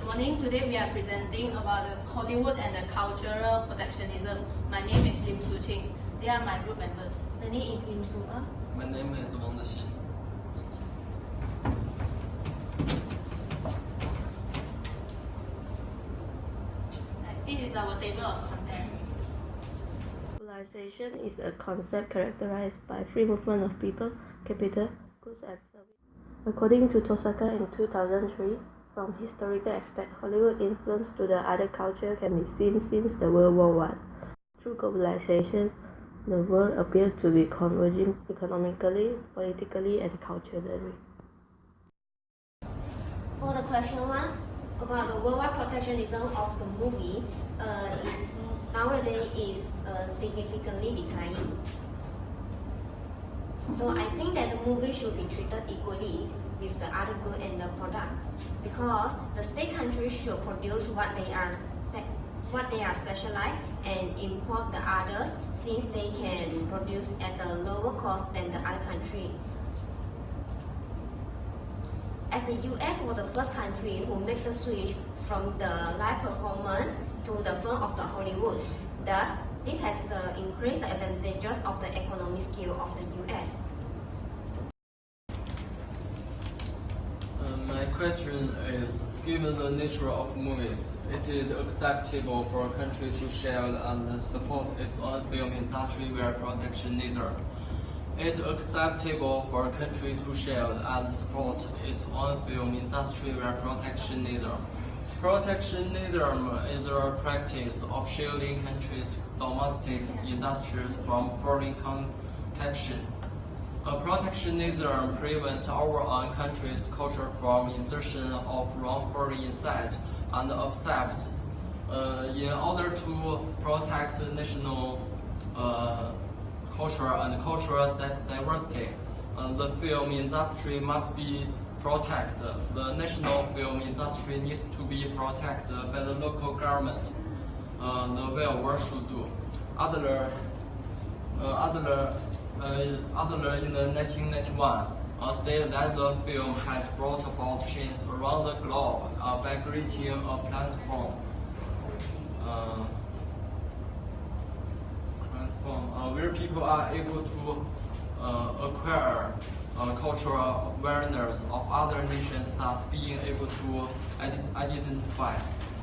morning. Today we are presenting about Hollywood and the cultural protectionism. My name is Lim Su Ching. They are my group members. My name is Lim Su Er. My name is Wondershare. This is our table of content. Globalization is a concept characterized by free movement of people, capital, goods and services. According to Tosaka in 2003, from historical aspect, Hollywood influence to the other culture can be seen since the World War I. Through globalization, the world appeared to be converging economically, politically, and culturally. For the question 1, about the worldwide protectionism of the movie, nowadays is significantly declining. So I think that the movie should be treated equally with the other goods and the products, because the state countries should produce what they are specialized and import the others, since they can produce at a lower cost than the other country. As the US was the first country who made the switch from the live performance to the film of the Hollywood, thus this has increased the advantages of the economic skill of the US. My question is, given the nature of movies, it is acceptable for a country to share and support its own film industry via protectionism. It's acceptable for a country to share and support its own film industry via protectionism. Protectionism is a practice of shielding countries' domestic industries from foreign competition. Protectionism prevents our own country's culture from insertion of wrong foreign insight and accepts, in order to protect national culture and cultural diversity, the film industry must be protected. The national film industry needs to be protected by the local government. The way world should do. Adler in 1991 stated that the film has brought about change around the globe by creating a platform where people are able to acquire cultural awareness of other nations, thus being able to identify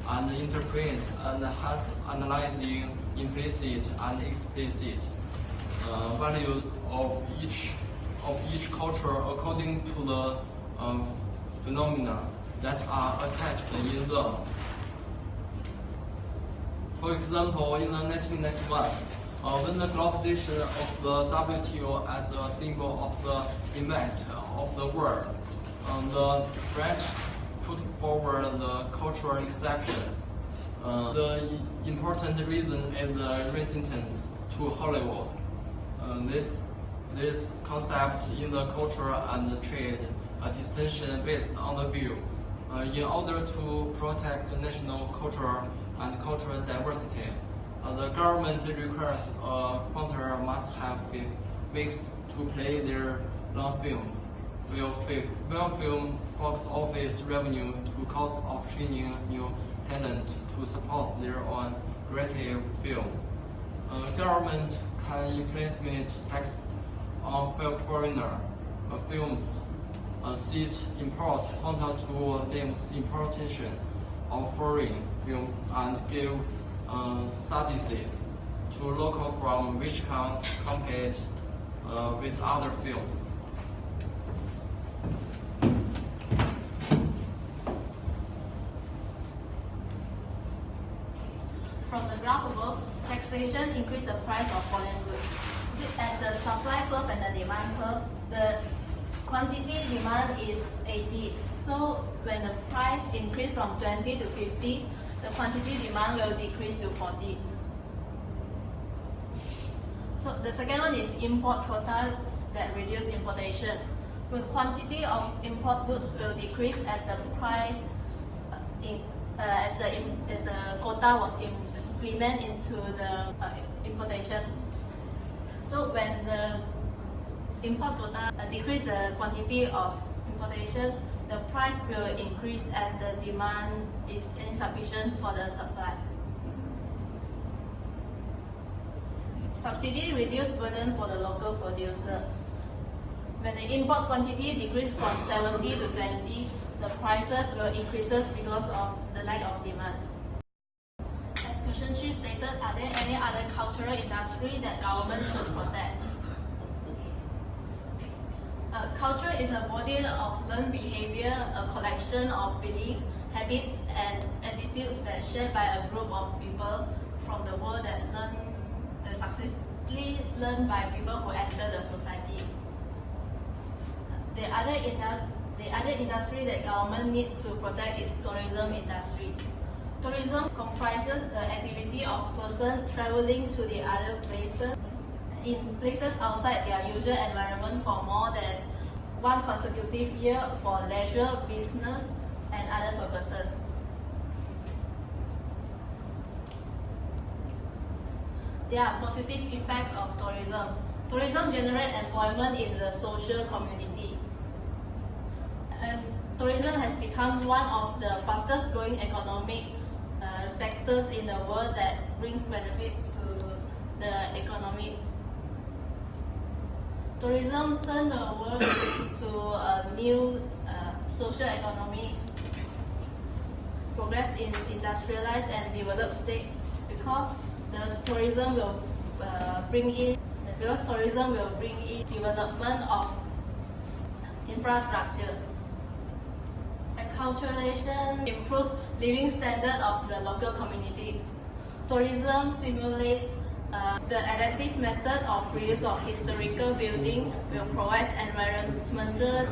and interpret and hence analyzing implicit and explicit values of each culture according to the phenomena that are attached in them. For example, in the 1991, when the globalization of the WTO as a symbol of the impact of the world, the French put forward the cultural exception. The important reason is the resistance to Hollywood. This concept in the culture and the trade a distinction based on the view. In order to protect national culture and cultural diversity, the government requires a quota must have weeks to play their long films. Will film box office revenue to cost of training new talent to support their own creative film. Government can implement tax on foreigner films, set import quota to limit importation of foreign films, and give subsidies to local from which can compete with other films. From the graph above, taxation increased the price of foreign goods. As the supply curve and the demand curve, the quantity demand is 80. So when the price increase from 20 to 50, the quantity demand will decrease to 40. So the second one is import quota that reduce importation. The quantity of import goods will decrease as the price as the quota was implemented into the importation. So when the import quota decrease the quantity of importation, the price will increase as the demand is insufficient for the supply. Subsidy reduce burden for the local producer. When the import quantity decreases from 70 to 20, the prices will increase because of the lack of demand. As question 3 stated, are there any other cultural industry that government should protect? Culture is a body of learned behavior, a collection of beliefs, habits, and attitudes that shared by a group of people from the world that successfully learned by people who enter the society. The other industry that government need to protect is tourism industry. Tourism comprises the activity of persons traveling to the other places in places outside their usual environment for more than one consecutive year for leisure, business, and other purposes. There are positive impacts of tourism. Tourism generates employment in the social community. And tourism has become one of the fastest growing economic sectors in the world that brings benefits to the economy. Tourism turned the world to a new social economy, progress in industrialized and developed states because tourism will bring in development of infrastructure. Acculturation improve living standard of the local community. Tourism simulates the adaptive method of reuse of historical building will provide environmental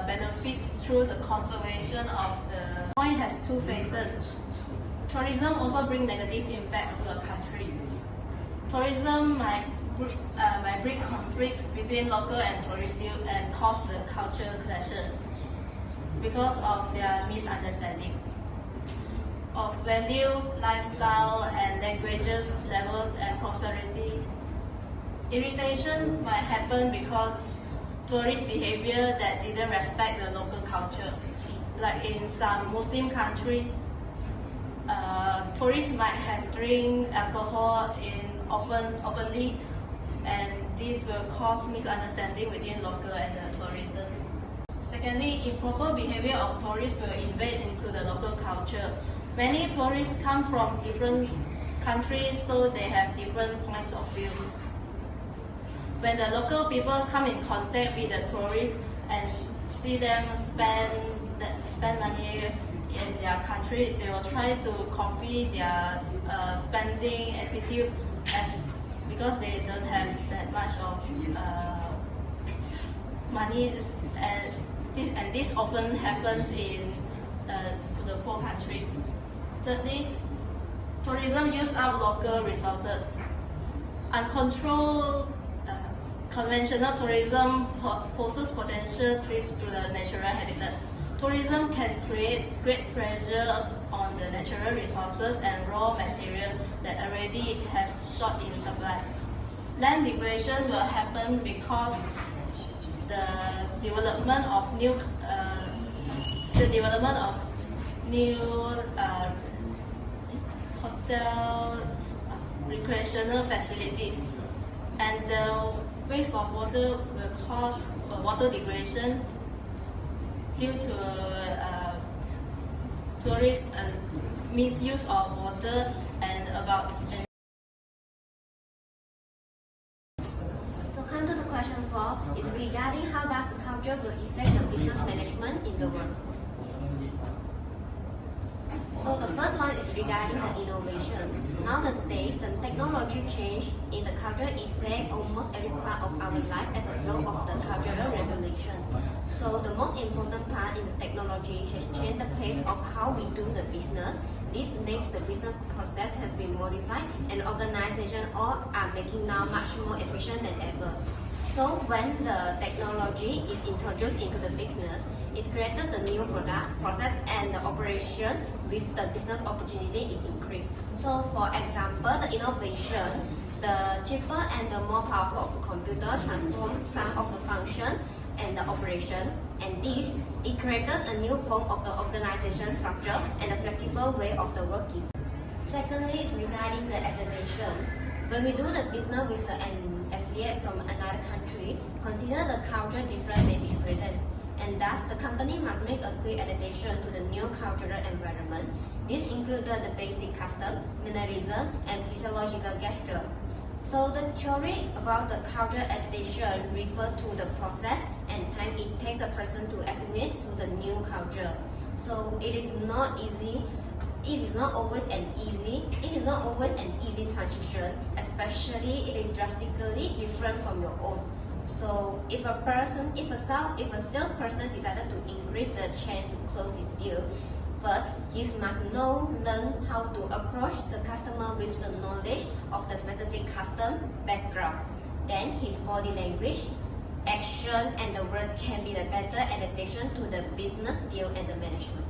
benefits through the conservation of the coin has two faces. Tourism also brings negative impacts to a country. Tourism might bring conflicts between local and tourists and cause the cultural clashes because of their misunderstanding of values, lifestyle, and languages, levels, and prosperity. Irritation might happen because tourist behavior that didn't respect the local culture. Like in some Muslim countries, tourists might have drink alcohol openly, and this will cause misunderstanding between local and the tourism. Secondly, improper behavior of tourists will invade into the local culture. Many tourists come from different countries, so they have different points of view. When the local people come in contact with the tourists and see them spend money in their country, they will try to copy their spending attitude because they don't have that much of money, and this often happens in the poor country. Thirdly, tourism uses up local resources. Uncontrolled conventional tourism poses potential threats to the natural habitats. Tourism can create great pressure on the natural resources and raw material that already have short in supply. Land degradation will happen because the development of new hotel, recreational facilities, and the waste of water will cause water degradation due to tourist misuse of water So come to the question 4 is regarding how does the culture will affect the business management in the world. So the first one is regarding the innovation. Nowadays, the technology change in the culture affect almost every part of our life as a result of the cultural revolution. So the most important part in the technology has changed the pace of how we do the business. This makes the business process has been modified and organization all are making now much more efficient than ever. So when the technology is introduced into the business, it's created the new product, process and the operation with the business opportunity is increased. So for example, the innovation, the cheaper and the more powerful of the computer transform some of the function and the operation, and this, it created a new form of the organization structure and a flexible way of the working. Secondly, is regarding the accreditation. When we do the business with an affiliate from another country, consider the culture difference may be present, and thus the company must make a quick adaptation to the new cultural environment. This included the basic custom, mannerism, and physiological gesture. So the theory about the cultural adaptation refers to the process and time it takes a person to assimilate to the new culture. So it is not easy. It is not always an easy transition, especially it is drastically different from your own. So if a salesperson decided to increase the chance to close his deal, first he must learn how to approach the customer with the knowledge of the specific custom background. Then his body language, action, and the words can be the better adaptation to the business deal and the management.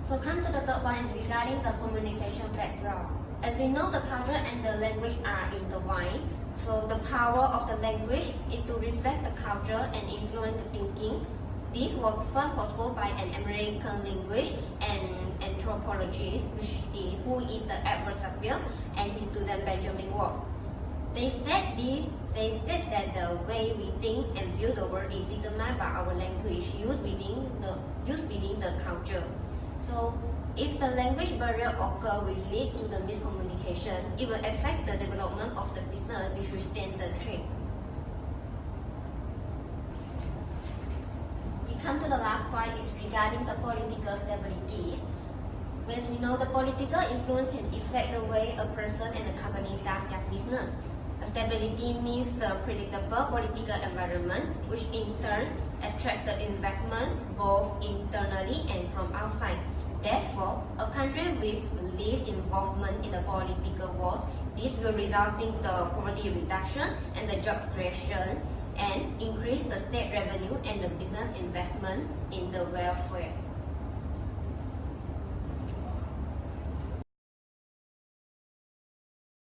So come to the third one is regarding the communication background. As we know, the culture and the language are intertwined. So the power of the language is to reflect the culture and influence the thinking. This was first possible by an American linguist and anthropologist, who is the Edward Sapir, and his student Benjamin Ward. They state that the way we think and view the world is determined by our language used within the culture. So, if the language barrier occurs will lead to the miscommunication, it will affect the development of the business, which will stand the trade. We come to the last point is regarding the political stability. As we know, the political influence can affect the way a person and a company does their business. Stability means the predictable political environment, which in turn attracts the investment both internally and from outside. Therefore, a country with least involvement in the political world, this will result in the poverty reduction and the job creation, and increase the state revenue and the business investment in the welfare.